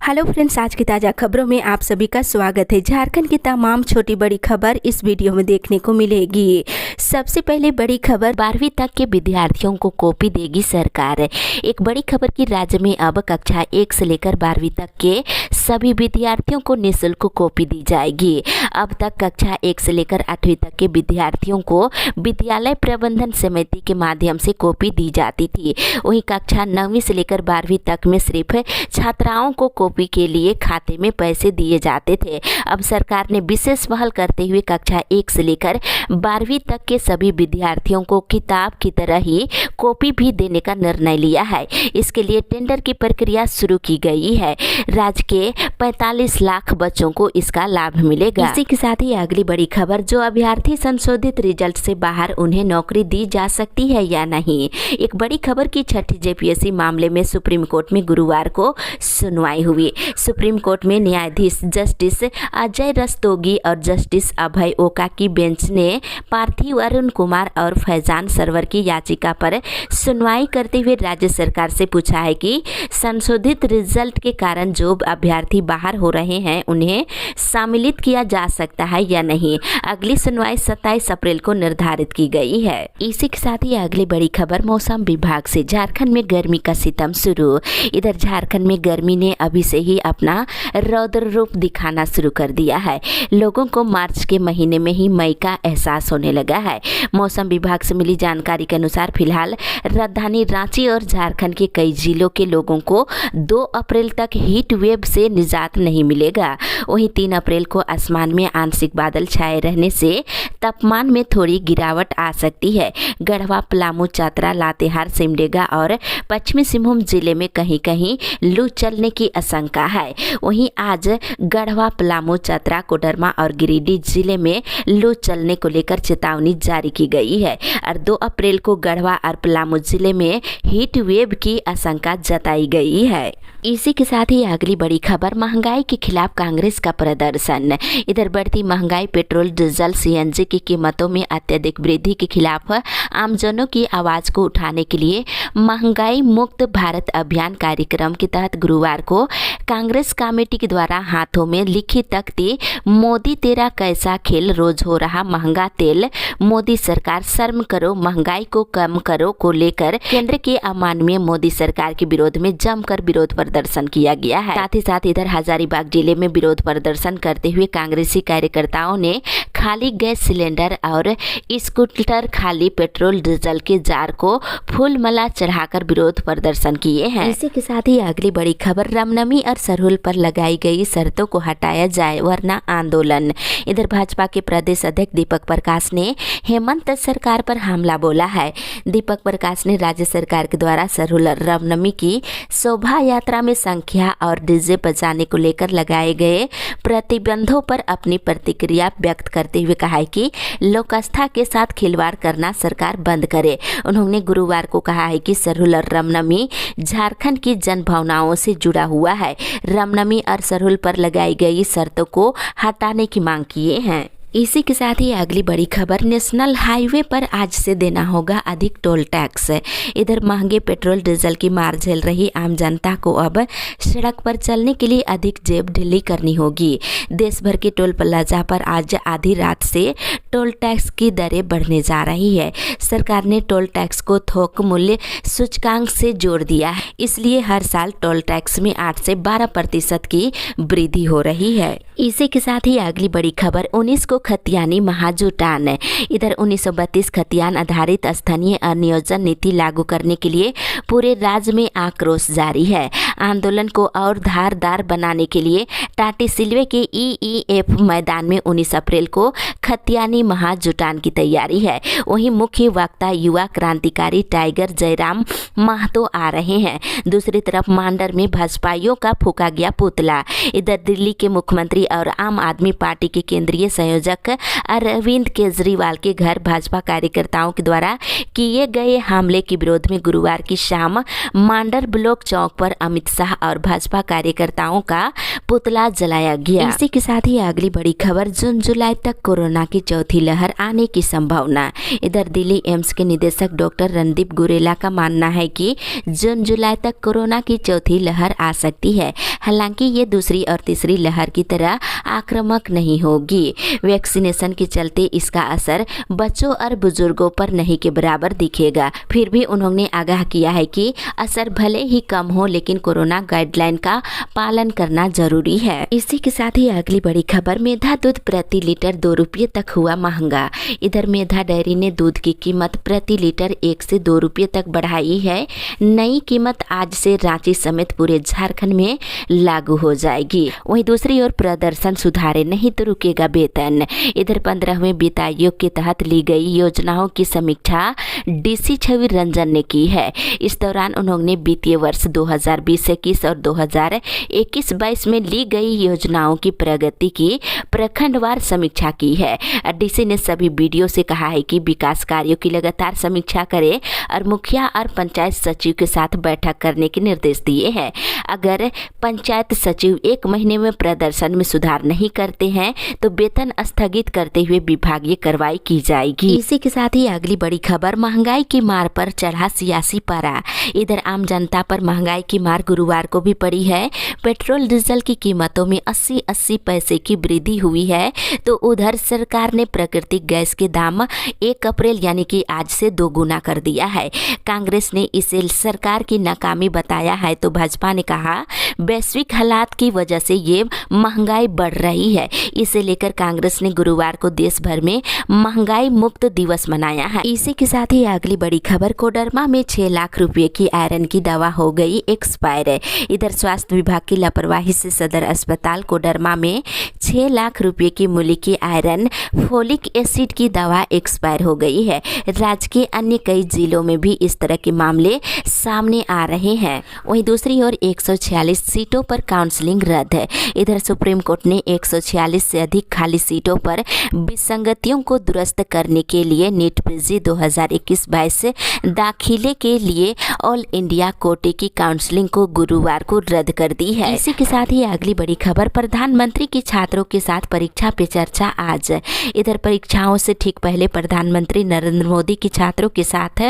Hello friends, आज की ताज़ा खबरों में आप सभी का स्वागत है। झारखंड की तमाम छोटी बड़ी खबर इस वीडियो में देखने को मिलेगी। सबसे पहले बड़ी खबर, 12वीं तक के विद्यार्थियों को कॉपी देगी सरकार। एक बड़ी खबर की राज्य में अब कक्षा 1 से लेकर 12वीं तक के सभी विद्यार्थियों को निःशुल्क कॉपी दी जाएगी। अब तक कक्षा 1 से लेकर 8वीं तक के विद्यार्थियों को विद्यालय प्रबंधन समिति के माध्यम से कॉपी दी जाती थी। वहीं कक्षा 9वीं से लेकर 12वीं तक में सिर्फ छात्राओं को कॉपी के लिए खाते में पैसे दिए जाते थे। अब सरकार ने विशेष पहल करते हुए कक्षा 1 से लेकर 12वीं तक के सभी विद्यार्थियों को किताब की तरह ही कॉपी भी देने का निर्णय लिया है। इसके लिए टेंडर की प्रक्रिया शुरू की गई है। राज्य के 45 लाख बच्चों को इसका लाभ मिलेगा। इसी के साथ ही अगली बड़ी खबर, जो अभ्यर्थी संशोधित रिजल्ट से बाहर, उन्हें नौकरी दी जा सकती है या नहीं। एक बड़ी खबर की छठी जेपीएससी मामले में सुप्रीम कोर्ट में गुरुवार को सुनवाई हुई। सुप्रीम कोर्ट में न्यायाधीश जस्टिस अजय रस्तोगी और जस्टिस अभय ओका की बेंच ने पार्थिव अरुण कुमार और फैजान सरवर की याचिका पर सुनवाई करते हुए राज्य सरकार से पूछा है कि संशोधित रिजल्ट के कारण जो अभ्यर्थी बाहर हो रहे हैं उन्हें सम्मिलित किया जा सकता है या नहीं। अगली सुनवाई 27 अप्रैल को निर्धारित की गई है। इसी के साथ ही अगली बड़ी खबर, मौसम विभाग से, झारखंड में गर्मी का सितम शुरू। इधर झारखंड में गर्मी ने अभी से ही अपना रौद्र रूप दिखाना शुरू कर दिया है। लोगों को मार्च के महीने में ही मई का एहसास होने लगा है। मौसम विभाग से मिली जानकारी के अनुसार फिलहाल राजधानी रांची और झारखंड के कई जिलों के लोगों को 2 अप्रैल तक हीट वेव से निजात नहीं मिलेगा। वहीं 3 अप्रैल को आसमान में आंशिक बादल छाए रहने से तापमान में थोड़ी गिरावट आ सकती है। गढ़वा, पलामू, चतरा, लातेहार, सिमडेगा और पश्चिमी सिंहभूम जिले में कहीं कहीं लू चलने की आशंका है। वहीं आज गढ़वा, पलामू, चतरा, कोडरमा और गिरिडीह जिले में लू चलने को लेकर चेतावनी जारी की गई है और 2 अप्रैल को गढ़वा और पलामू जिले में हीट वेव की आशंका जताई गई है। इसी के साथ ही अगली बड़ी खबर, महंगाई के खिलाफ कांग्रेस का प्रदर्शन। इधर बढ़ती महंगाई, पेट्रोल, डीजल, सीएनजी की कीमतों में अत्यधिक वृद्धि के खिलाफ आमजनों की आवाज को उठाने के लिए महंगाई मुक्त भारत अभियान कार्यक्रम के तहत गुरुवार को कांग्रेस कमेटी के द्वारा हाथों में लिखी तख्ती मोदी तेरा कैसा खेल, रोज हो रहा महंगा तेल, मोदी सरकार शर्म करो, महंगाई को कम करो को लेकर केंद्र के अमानवीय मोदी सरकार के विरोध में जमकर विरोध प्रदर्शन किया गया है। साथ ही साथ इधर हजारीबाग जिले में विरोध प्रदर्शन करते हुए कांग्रेसी कार्यकर्ताओं ने खाली गैस सिलेंडर और स्कूटर, खाली पेट्रोल डीजल के जार को फूल माला चढ़ाकर विरोध प्रदर्शन किए हैं। इसी के साथ ही अगली बड़ी खबर, रामनवमी और सरहुल पर लगाई गई शर्तों को हटाया जाए वरना आंदोलन। इधर भाजपा के प्रदेश अध्यक्ष दीपक प्रकाश ने हेमंत सरकार पर हमला बोला है। दीपक प्रकाश ने राज्य सरकार के द्वारा सरहुल रामनवमी की शोभा यात्रा में संख्या और डीजे बजाने को लेकर लगाए गए प्रतिबंधों पर अपनी प्रतिक्रिया व्यक्त करते हुए कहा है कि लोक आस्था के साथ खिलवाड़ करना सरकार बंद करे। उन्होंने गुरुवार को कहा है कि सरहुल और रामनवमी झारखंड की जन भावनाओं से जुड़ा हुआ है। रामनवमी और सरहुल पर लगाई गई शर्तों को हटाने की मांग किए हैं। इसी के साथ ही अगली बड़ी खबर, नेशनल हाईवे पर आज से देना होगा अधिक टोल टैक्स। इधर महंगे पेट्रोल डीजल की मार झेल रही आम जनता को अब सड़क पर चलने के लिए अधिक जेब ढीली करनी होगी। देश भर के टोल प्लाजा पर आज आधी रात से टोल टैक्स की दरें बढ़ने जा रही है। सरकार ने टोल टैक्स को थोक मूल्य सूचकांक से जोड़ दिया है, इसलिए हर साल टोल टैक्स में 8 से 12% की वृद्धि हो रही है। इसी के साथ ही अगली बड़ी खबर, 19 को खतियानी महाजुटान। इधर 1932 खतियान आधारित स्थानीय नियोजन नीति लागू करने के लिए पूरे राज्य में आक्रोश जारी है। आंदोलन को और धारदार बनाने के लिए टाटीसिलवे के ईईएफ मैदान में 19 अप्रैल को खतियानी महाजुटान की तैयारी है। वहीं मुख्य वक्ता युवा क्रांतिकारी टाइगर जयराम महतो आ रहे हैं। दूसरी तरफ मांडर में भाजपाइयों का फूका गया पुतला। इधर दिल्ली के मुख्यमंत्री और आम आदमी पार्टी के केंद्रीय संयोजक अरविंद केजरीवाल के घर भाजपा कार्यकर्ताओं के द्वारा किए गए हमले के विरोध में गुरुवार की शाम मांडर ब्लॉक चौक पर अमित शाह और भाजपा कार्यकर्ताओं का पुतला जलाया गया। इसी के साथ ही अगली बड़ी खबर, जून जुलाई तक कोरोना की चौथी लहर आने की संभावना। इधर दिल्ली एम्स के निदेशक डॉक्टर रणदीप गुरेला का मानना है कि जून जुलाई तक कोरोना की चौथी लहर आ सकती है। हालांकि ये दूसरी और तीसरी लहर की तरह आक्रामक नहीं होगी। वैक्सीनेशन के चलते इसका असर बच्चों और बुजुर्गों पर नहीं के बराबर दिखेगा। फिर भी उन्होंने आगाह किया है कि असर भले ही कम हो, लेकिन कोरोना गाइडलाइन का पालन करना जरूरी है। इसी के साथ ही अगली बड़ी खबर, मेधा दूध प्रति लीटर 2 रुपये तक हुआ महंगा। इधर मेधा डेयरी ने दूध की कीमत प्रति लीटर 1 से 2 रुपये तक बढ़ाई है। नई कीमत आज से रांची समेत पूरे झारखंड में लागू हो जाएगी। वहीं दूसरी ओर प्रदर्शन सुधारे नहीं तो रुकेगा वेतन। इधर 15वें वित्त आयोग के तहत ली गई योजनाओं की समीक्षा डीसी छवि रंजन ने की है। इस दौरान उन्होंने वित्तीय वर्ष 2020-21 और 2021-22 में ली गई योजनाओं की प्रगति की प्रखंडवार समीक्षा की है। डीसी ने सभी बीडीओ से कहा है कि विकास कार्यों की लगातार समीक्षा करें और मुखिया और पंचायत सचिव के साथ बैठक करने के निर्देश दिए हैं। अगर पंचायत सचिव 1 महीने में प्रदर्शन में सुधार नहीं करते हैं तो वेतन स्थगित करते हुए विभागीय कार्रवाई की जाएगी। इसी के साथ ही अगली बड़ी खबर, महंगाई की मार पर चढ़ा सियासी पारा। इधर आम जनता पर महंगाई की मार गुरुवार को भी पड़ी है। पेट्रोल डीजल की कीमतों में 80-80 पैसे की वृद्धि हुई है, तो उधर सरकार ने प्राकृतिक गैस के दाम 1 अप्रैल यानी कि आज से 2 गुना कर दिया है। कांग्रेस ने इसे सरकार की नाकामी बताया है, तो भाजपा ने कहा वैश्विक हालात की वजह से ये महंगाई बढ़ रही है। इसे लेकर कांग्रेस ने गुरुवार को देश भर में महंगाई मुक्त दिवस मनाया है। इसी के साथ ही अगली बड़ी खबर, कोडरमा में 6 लाख रुपए की आयरन की दवा हो गई एक्सपायर। इधर स्वास्थ्य विभाग की लापरवाही से सदर अस्पताल कोडरमा में 6 लाख रुपए की मूल्य की आयरन फोलिक एसिड की दवा एक्सपायर हो गई है। राज्य के अन्य कई जिलों में भी इस तरह के मामले सामने आ रहे हैं। वहीं दूसरी ओर 146 सीटों पर काउंसलिंग रद्द है। इधर सुप्रीम कोर्ट ने 146 से अधिक खाली सीटों पर विसंगतियों को दुरुस्त करने के लिए नीट पीजी 2021-22 दाखिले के लिए ऑल इंडिया कोटे की काउंसलिंग को गुरुवार को रद्द कर दी है। इसी के साथ ही अगली बड़ी खबर, प्रधानमंत्री की छात्रों के साथ परीक्षा पे चर्चा आज। इधर परीक्षाओं से ठीक पहले प्रधानमंत्री नरेंद्र मोदी की छात्रों के साथ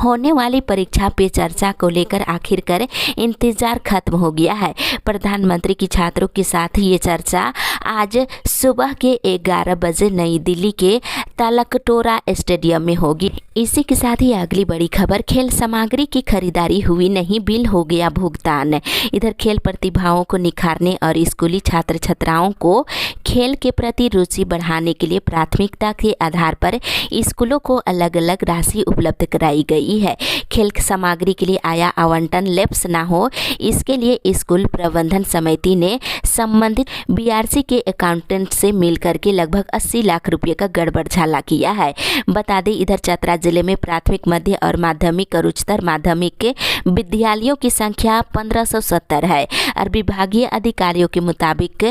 होने वाली परीक्षा पे चर्चा को लेकर आखिरकार इंतजार खत्म हो गया है। प्रधानमंत्री की छात्रों के साथ ये चर्चा आज सुबह के 11 बजे नई दिल्ली के तालकटोरा स्टेडियम में होगी। इसी के साथ ही अगली बड़ी खबर, खेल सामग्री की खरीदारी हुई नहीं, बिल हो गया भुगतान। इधर खेल प्रतिभाओं को निखारने और स्कूली छात्र छात्राओं को खेल के प्रति रुचि बढ़ाने के लिए प्राथमिकता के आधार पर स्कूलों को अलग अलग राशि उपलब्ध कराई गई है। खेल सामग्री के लिए आया आवंटन लैप्स ना हो, इसके लिए स्कूल प्रबंधन समिति ने संबंधित बीआरसी के अकाउंटेंट से मिलकर के लगभग 80 लाख रुपए का गड़बड़झाला किया है। बता दें, इधर चतरा जिले में प्राथमिक, मध्य और माध्यमिक और उच्चतर माध्यमिक के विद्यालयों की संख्या 1570 है और विभागीय अधिकारियों के मुताबिक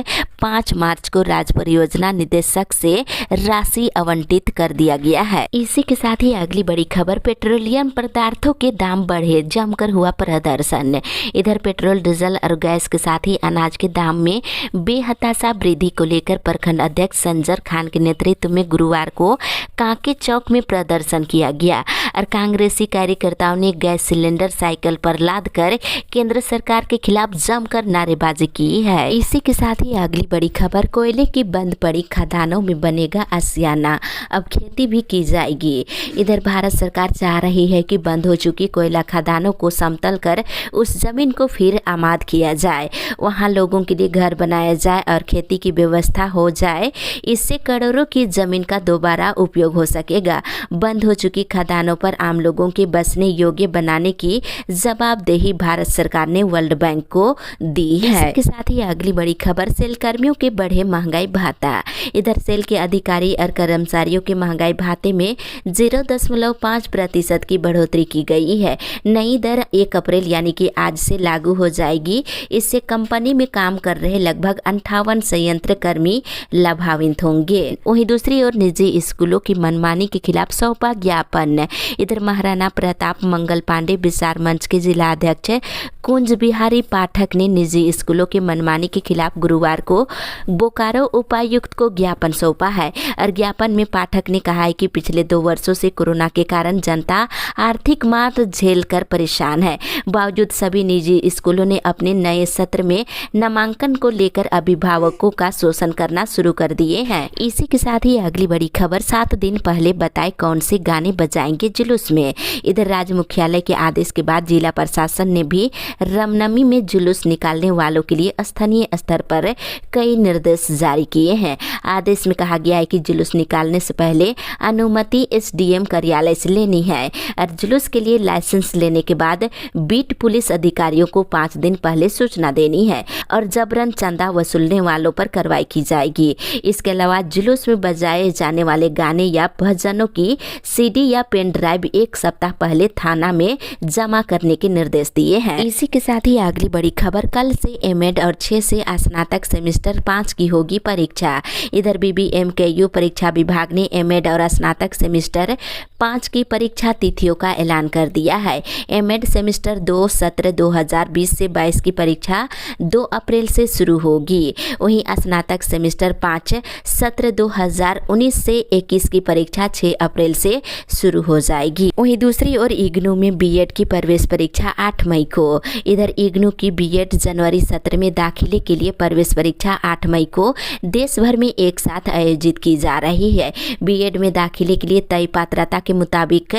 5 मार्च को राज्य परियोजना निदेशक से राशि आवंटित कर दिया गया है। इसी के साथ ही अगली बड़ी खबर, पेट्रोलियम पदार्थों के दाम बढ़े, जमकर हुआ प्रदर्शन। इधर पेट्रोल, डीजल और गैस के साथ ही अनाज के दाम में बेहताशा वृद्धि को लेकर प्रखंड अध्यक्ष संजर खान के नेतृत्व में गुरुवार को कांके चौक में प्रदर्शन किया गया और कांग्रेसी कार्यकर्ताओं ने गैस सिलेंडर साइकिल पर लाद कर केंद्र सरकार के खिलाफ जमकर नारेबाजी की है। इसी के साथ ही अगली बड़ी खबर, कोयले की बंद पड़ी खदानों में बनेगा आशियाना, अब खेती भी की जाएगी। इधर भारत सरकार चाह रही है कि बंद हो चुकी कोयला खदानों को समतल कर उस जमीन को फिर आबाद किया जाए, वहां लोगों के लिए घर बनाया जाए और खेती की व्यवस्था हो जाए। इससे करोड़ों की जमीन का दोबारा उपयोग हो सकेगा। बंद हो चुकी खदानों पर आम लोगों के बसने योग्य बनाने की जवाबदेही भारत सरकार ने वर्ल्ड बैंक को दी है। इसके साथ ही अगली बड़ी खबर, सेल कर्मियों के बढ़े महंगाई भत्ता। इधर सेल के अधिकारी और कर्मचारियों के महंगाई भत्ते में 0.5% की बढ़ोतरी की गई है। नई दर 1 अप्रैल यानी कि आज से लागू हो जाएगी। इससे कंपनी में काम कर रहे लगभग 58 संयंत्र कर्मी लाभान्वित होंगे। वहीं दूसरी ओर निजी स्कूलों की मनमानी के खिलाफ सौंपा ज्ञापन। इधर महाराणा प्रताप मंगल पांडे विचार मंच के जिला अध्यक्ष कुंज बिहारी पाठक ने निजी स्कूलों के मनमानी के खिलाफ गुरुवार को बोकारो उपायुक्त को ज्ञापन सौंपा है। और ज्ञापन में पाठक ने कहा है कि पिछले 2 वर्षों से कोरोना के कारण जनता आर्थिक मात झेल कर परेशान है। बावजूद सभी निजी स्कूलों ने अपने नए सत्र में नामांकन को लेकर अभिभावकों का शोषण करना शुरू कर दिए हैं। इसी के साथ ही अगली बड़ी खबर, 7 दिन पहले बताए कौन से गाने बजाएंगे जुलूस में। इधर राज्य मुख्यालय के आदेश के बाद जिला प्रशासन ने भी रामनवमी में जुलूस निकालने वालों के लिए स्थानीय स्तर पर कई निर्देश जारी किए हैं। आदेश में कहा गया है कि जुलूस निकालने से पहले अनुमति SDM कार्यालय से लेनी है और जुलूस के लिए लाइसेंस लेने के बाद बीट पुलिस अधिकारियों को 5 दिन पहले सूचना देनी है और जबरन चंदा वसूलने वालों पर कार्रवाई की जाएगी। इसके अलावा जुलूस में बजाए जाने वाले गाने या भजनों की CD या पेन ड्राइव 1 सप्ताह पहले थाना में जमा करने के निर्देश दिए हैं। इसी के साथ ही अगली बड़ी खबर, कल से M.Ed और 6 से स्नातक सेमेस्टर 5 की होगी परीक्षा। इधर BBMKU परीक्षा विभाग ने M.Ed और स्नातक सेमेस्टर 5 की परीक्षा तिथियों का ऐलान कर दिया है। M.Ed सेमेस्टर 2 सत्र 2020 से 22 की परीक्षा 2 अप्रैल से शुरू होगी। वहीं स्नातक सेमेस्टर 5 सत्र 2019 से 21 की परीक्षा 6 अप्रैल से शुरू हो जाएगी। वहीं दूसरी ओर इग्नू में B.Ed की प्रवेश परीक्षा 8 मई को। इधर इग्नू की B.Ed जनवरी सत्र में दाखिले के लिए प्रवेश परीक्षा 8 मई को देश भर में एक साथ आयोजित की जा रही है। B.Ed में दाखिले के लिए तय पात्रता के मुताबिक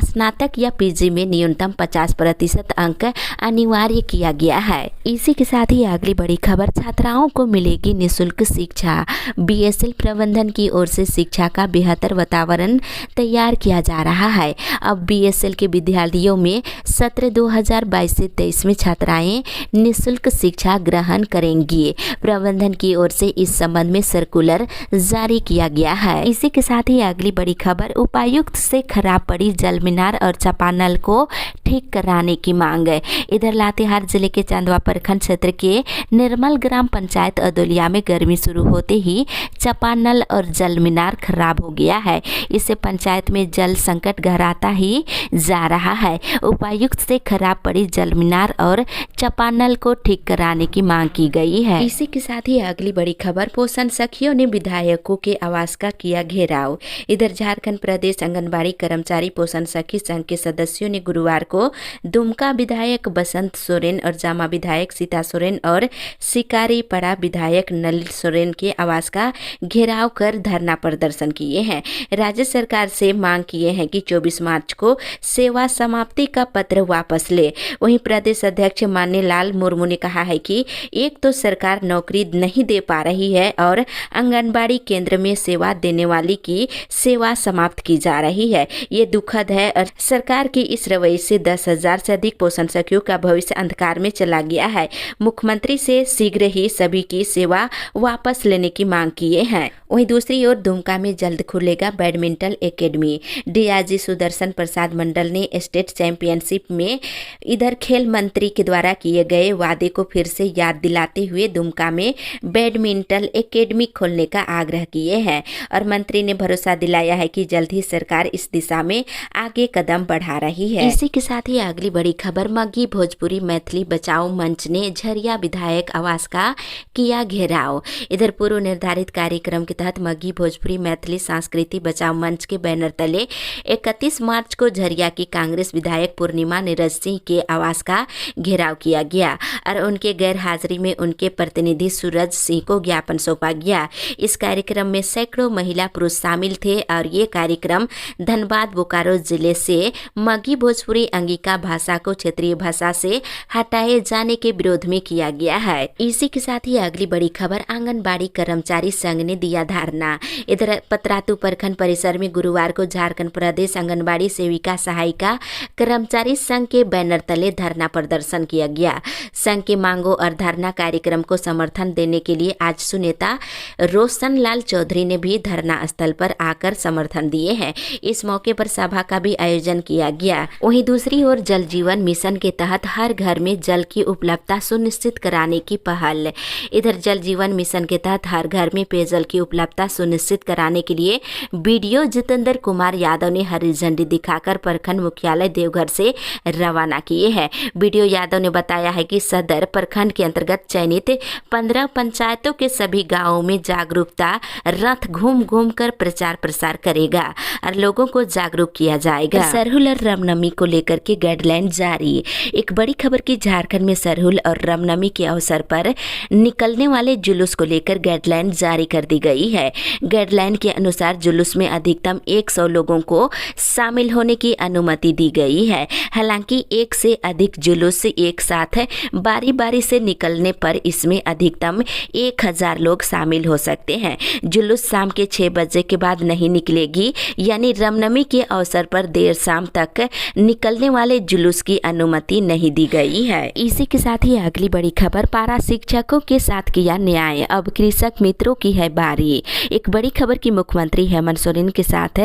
स्नातक या PG में न्यूनतम 50% अंक अनिवार्य किया गया है। इसी के साथ ही अगली बड़ी खबर, छात्राओं को मिलेगी निःशुल्क शिक्षा। BSL प्रबंधन की ओर से शिक्षा का बेहतर वातावरण तैयार किया जा रहा है। अब BSL के विद्यालयों में सत्र 2022 से 23 में छात्राएं निःशुल्क शिक्षा ग्रहण करेंगी। प्रबंधन की ओर से इस संबंध में सर्कुलर जारी किया गया है। इसी के साथ ही अगली बड़ी खबर, उपायुक्त से खराब पड़ी जल मीनार और चापानल को ठीक कराने की मांग है। इधर लातेहार जिले के चांदवा प्रखंड क्षेत्र के निर्मल ग्राम पंचायत अदोलिया में गर्मी शुरू होते ही चापानल और जल मीनार खराब हो गया है। इससे पंचायत में जल संकट गहराता ही जा रहा है। उपायुक्त से खराब पड़ी जल मीनार और चापानल को ठीक कराने की मांग की गई है। इसी के साथ ही अगली बड़ी खबर, पोषण सखियों ने विधायकों के आवास का किया घेराव। इधर झारखंड प्रदेश आंगनबाड़ी कर्मचारी पोषण सखी संघ के सदस्यों ने गुरुवार को दुमका विधायक बसंत सोरेन और जामा विधायक सीता सोरेन और शिकारी पड़ा विधायक नलिन सोरेन के आवास का घेराव कर धरना प्रदर्शन किए हैं। राज्य सरकार से मांग किए हैं कि 24 मार्च को सेवा समाप्ति का पत्र वापस ले। वहीं प्रदेश अध्यक्ष मान्यलाल मुर्मू ने कहा है कि एक तो सरकार नौकरी नहीं दे पा रही है और आंगनबाड़ी केंद्र में सेवा देने वाली की सेवा समाप्त की जा रही है। ये दुखद है और सरकार की इस रवैये से 10,000 से अधिक पोषण सखियों का भविष्य अंधकार में चला गया है। मुख्यमंत्री से शीघ्र ही सभी की सेवा वापस लेने की मांग किए हैं। वहीं दूसरी ओर दुमका में जल्द खुलेगा badminton academy. DIG Sudarshan Prasad Mandal ने स्टेट चैंपियनशिप में इधर खेल मंत्री के द्वारा किए गए वादे को फिर से याद दिलाते हुए दुमका में बैडमिंटन एकेडमी खोलने का आग्रह किए हैं और मंत्री ने भरोसा दिलाया है कि जल्द ही सरकार इस दिशा में आगे कदम बढ़ा रही है। इसी के साथ ही अगली बड़ी खबर, मग्गी भोजपुरी मैथिली बचाओ मंच ने झरिया विधायक आवास का किया घेराव। इधर पूर्व निर्धारित कार्यक्रम के तहत मग्गी भोजपुरी मैथिली सांस्कृतिक बचाओ मंच के बैनर तले 31 मार्च को झरिया की कांग्रेस विधायक पूर्णिमा नीरज सिंह के आवास का घेराव किया गया और उनके गैर हाजिरी में उनके प्रतिनिधि सूरज सिंह को ज्ञापन सौंपा गया। इस कार्यक्रम में सैकड़ों महिला पुरुष शामिल थे और ये कार्यक्रम धनबाद बोकारो जिले से मग्गी भोजपुरी अंगिका भाषा को क्षेत्रीय भाषा से हटाए जाने के विरोध में किया गया है। इसी के साथ ही अगली बड़ी खबर, आंगनबाड़ी कर्मचारी संघ ने दिया धरना। इधर पतरातू प्रखंड परिसर में गुरुवार को झारखंड प्रदेश आंगनबाड़ी सेविका सहायिका कर्मचारी संघ के बैनर तले धरना प्रदर्शन किया गया। संघ के मांगों और धरना कार्यक्रम को समर्थन देने के लिए आजसू नेता रोशन लाल चौधरी ने भी धरना स्थल पर आकर समर्थन दिए हैं। इस मौके पर सभा का भी आयोजन किया गया। वहीं दूसरी ओर जल जीवन मिशन के तहत हर घर में जल की उपलब्धता सुनिश्चित कराने की पहल। इधर जल जीवन मिशन के तहत हर घर में पेयजल की उपलब्धता सुनिश्चित कराने के लिए BDO जितेंद्र कुमार यादव ने हरी झंडी दिखाकर प्रखंड मुख्यालय देवघर से रवाना किए हैं। वीडियो यादव ने बताया है कि सदर प्रखंड के अंतर्गत चयनित 15 पंचायतों के सभी गांवों में जागरूकता रथ घूम घूम कर प्रचार प्रसार करेगा और लोगों को जागरूक किया जाएगा। सरहुल और रामनवमी को लेकर के गाइडलाइन जारी। एक बड़ी खबर की झारखंड में सरहुल और रामनवमी के अवसर पर निकलने वाले जुलूस को लेकर गाइडलाइन जारी कर दी गई है। गाइडलाइन के अनुसार जुलूस में अधिकतम 100 लोगों को शामिल होने की अनुमति दी गई है। हालांकि 1 से अधिक जुलूस एक साथ बारी बारी से निकलने पर इसमें अधिकतम 1000 लोग शामिल हो सकते हैं। जुलूस शाम के 6 बजे के बाद नहीं निकलेगी, यानी रामनवमी के अवसर पर देर शाम तक निकलने वाले जुलूस की अनुमति नहीं दी गई है। इसी के साथ ही अगली बड़ी खबर, पारा शिक्षकों के साथ किया न्याय, अब कृषक मित्रों की है बारी। एक बड़ी खबर की मुख्यमंत्री हेमंत सोरेन के साथ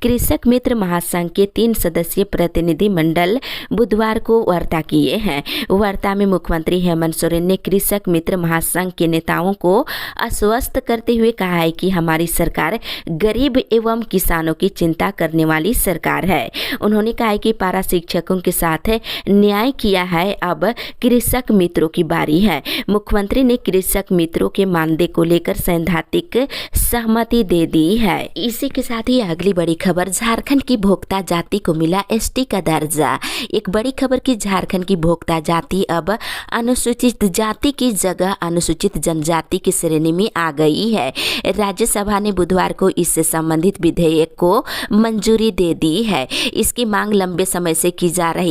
कृषक मित्र महासंघ के 3 सदस्यीय प्रतिनिधि मंडल बुधवार को वार्ता किए हैं। वार्ता में मुख्यमंत्री हेमंत सोरेन ने कृषक मित्र महासंघ के नेताओं को आश्वस्त करते हुए कहा है कि हमारी सरकार गरीब एवं किसानों की चिंता करने वाली सरकार है। उन्होंने कहा है कि पारा शिक्षकों के साथ न्याय किया है, अब कृषक मित्रों की बारी है। मुख्यमंत्री ने कृषक मित्रों के मानदेय को लेकर सैद्धांतिक सहमति दे दी है। इसी के साथ ही अगली बड़ी खबर, झारखंड की भोक्ता जाति को मिला एसटी का दर्जा। एक बड़ी खबर की झारखंड की भोक्ता जाति अब अनुसूचित जाति की जगह अनुसूचित जनजाति की श्रेणी में आ गई है। राज्यसभा ने बुधवार को इससे संबंधित विधेयक को मंजूरी दे दी है। इसकी मांग लंबे समय से की जा रही